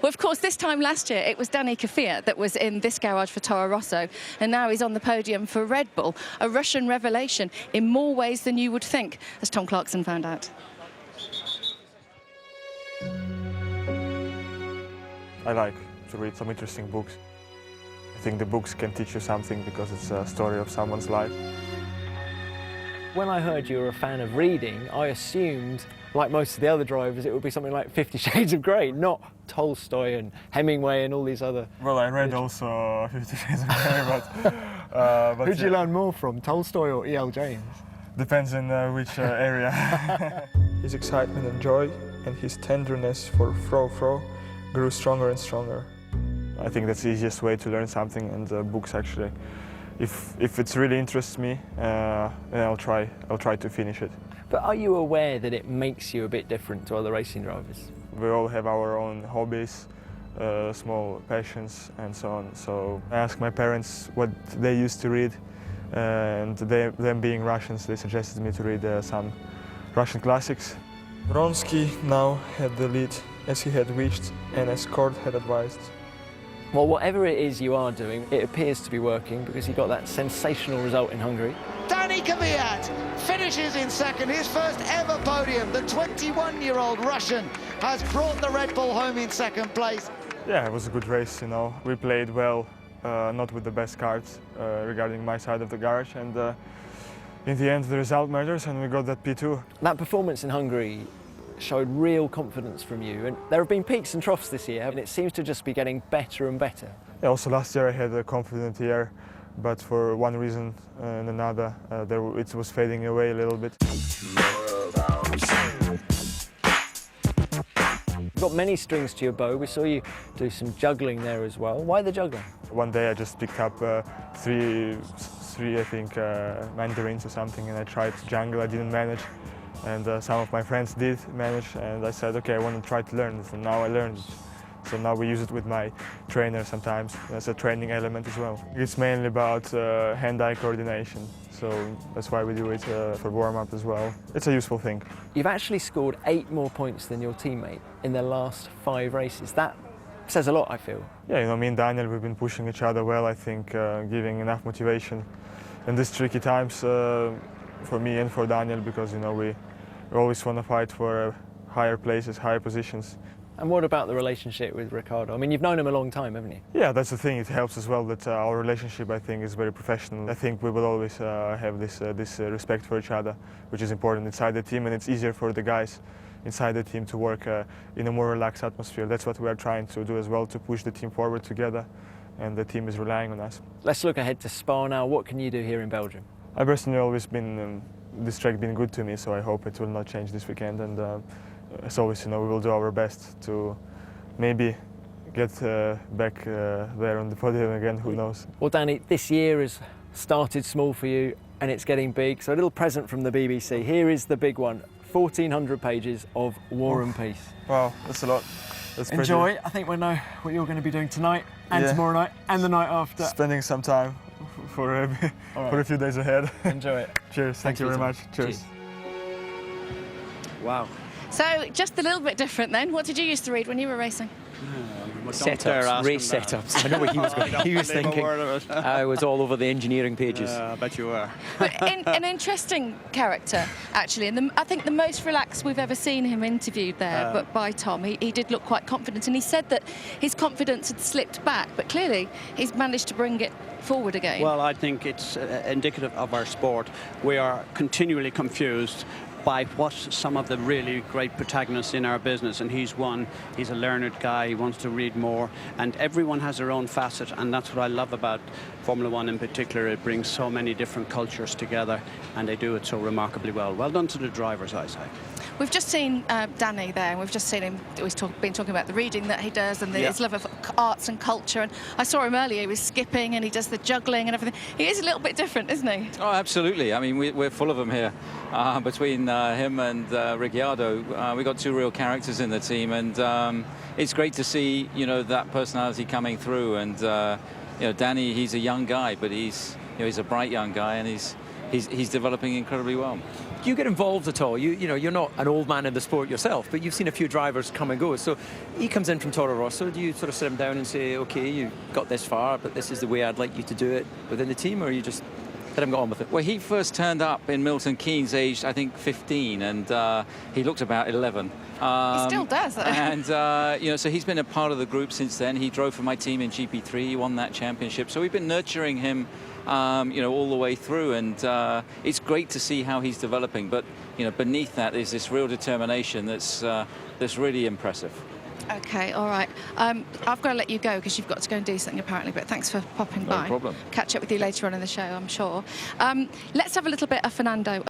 Well, of course, this time last year, it was Dani Kvyat that was in this garage for Toro Rosso, and now he's on the podium for Red Bull, a Russian revelation in more ways than you would think, as Tom Clarkson found out. I like to read some interesting books. I think the books can teach you something because it's a story of someone's life. When I heard you were a fan of reading, I assumed, like most of the other drivers, it would be something like 50 Shades of Grey, not Tolstoy and Hemingway and all these other... Well, I read also 50 Shades of Grey, but Who'd you learn more from, Tolstoy or E.L. James? Depends on which area. His excitement and joy and his tenderness for Fro grew stronger and stronger. I think that's the easiest way to learn something, and books actually. If it really interests me, then I'll try to finish it. But are you aware that it makes you a bit different to other racing drivers? We all have our own hobbies, small passions and so on. So I asked my parents what they used to read, and them being Russians, they suggested me to read some Russian classics. Vronsky now had the lead as he had wished and as Cord had advised. Well, whatever it is you are doing, it appears to be working because he got that sensational result in Hungary. Dani Kvyat finishes in second, his first ever podium. The 21-year-old Russian has brought the Red Bull home in second place. Yeah, it was a good race, you know. We played well, not with the best cards regarding my side of the garage, and in the end the result matters and we got that P2. That performance in Hungary showed real confidence from you, and there have been peaks and troughs this year, and it seems to just be getting better and better. Yeah, also last year I had a confident year, but for one reason and another, it was fading away a little bit. You've got many strings to your bow. We saw you do some juggling there as well. Why the juggling? One day I just picked up three I think, mandarins or something, and I tried to jungle. I didn't manage. And some of my friends did manage, and I said, okay, I want to try to learn it, and now I learned it. So now we use it with my trainer sometimes as a training element as well. It's mainly about hand-eye coordination, so that's why we do it for warm-up as well. It's a useful thing. You've actually scored 8 more points than your teammate in their last 5 races. That says a lot, I feel. Yeah, you know, me and Daniel, we've been pushing each other well, I think, giving enough motivation in these tricky times for me and for Daniel, because, you know, we always want to fight for higher places, higher positions. And what about the relationship with Ricciardo? I mean, you've known him a long time, haven't you? Yeah, that's the thing. It helps as well that our relationship, I think, is very professional. I think we will always have this respect for each other, which is important inside the team, and it's easier for the guys inside the team to work in a more relaxed atmosphere. That's what we are trying to do as well, to push the team forward together, and the team is relying on us. Let's look ahead to Spa now. What can you do here in Belgium? I've personally always been, this track been good to me, so I hope it will not change this weekend, and as always, you know, we will do our best to maybe get back there on the podium again, who knows. Well, Dani, this year has started small for you and it's getting big, so a little present from the BBC. Here is the big one, 1,400 pages of War and Peace. Wow, that's a lot. That's Enjoy. I think we know what you're going to be doing tonight and tomorrow night and the night after. Spending some time for a few days ahead. Enjoy it. Cheers, thank you very much. Cheers. Wow. So, just a little bit different then. What did you used to read when you were racing? Setups, race setups. I know what he was going. He was thinking. I was all over the engineering pages. I bet you were. But an interesting character, actually, and I think the most relaxed we've ever seen him interviewed there, but by Tom. He did look quite confident, and he said that his confidence had slipped back, but clearly he's managed to bring it forward again. Well, I think it's indicative of our sport. We are continually confused by what some of the really great protagonists in our business, and he's one. He's a learned guy, he wants to read more, and everyone has their own facet, and that's what I love about Formula One in particular. It brings so many different cultures together, and they do it so remarkably well. Well done to the drivers, I say. We've just seen Dani there, and we've just seen him, been talking about the reading that he does and his love of arts and culture, and I saw him earlier, he was skipping and he does the juggling and everything. He is a little bit different, isn't he? Oh, absolutely. I mean, we're full of them here. Between him and Ricciardo, we got 2 real characters in the team, and it's great to see, you know, that personality coming through. And you know, Dani, he's a young guy, but he's a bright young guy, and he's he's developing incredibly well. Do you get involved at all? You know, you're not an old man in the sport yourself, but you've seen a few drivers come and go. So he comes in from Toro Rosso. Do you sort of sit him down and say, okay, you got this far, but this is the way I'd like you to do it within the team, or you just let him get on with it? Well, he first turned up in Milton Keynes aged, I think, 15, and he looked about 11. He still does. And, you know, so he's been a part of the group since then. He drove for my team in GP3, he won that championship. So we've been nurturing him, you know, all the way through, and it's great to see how he's developing. But, you know, beneath that is this real determination that's really impressive. Okay, all right. I've got to let you go because you've got to go and do something apparently, but thanks for popping by. No problem. Catch up with you later on in the show, I'm sure. Let's have a little bit of Fernando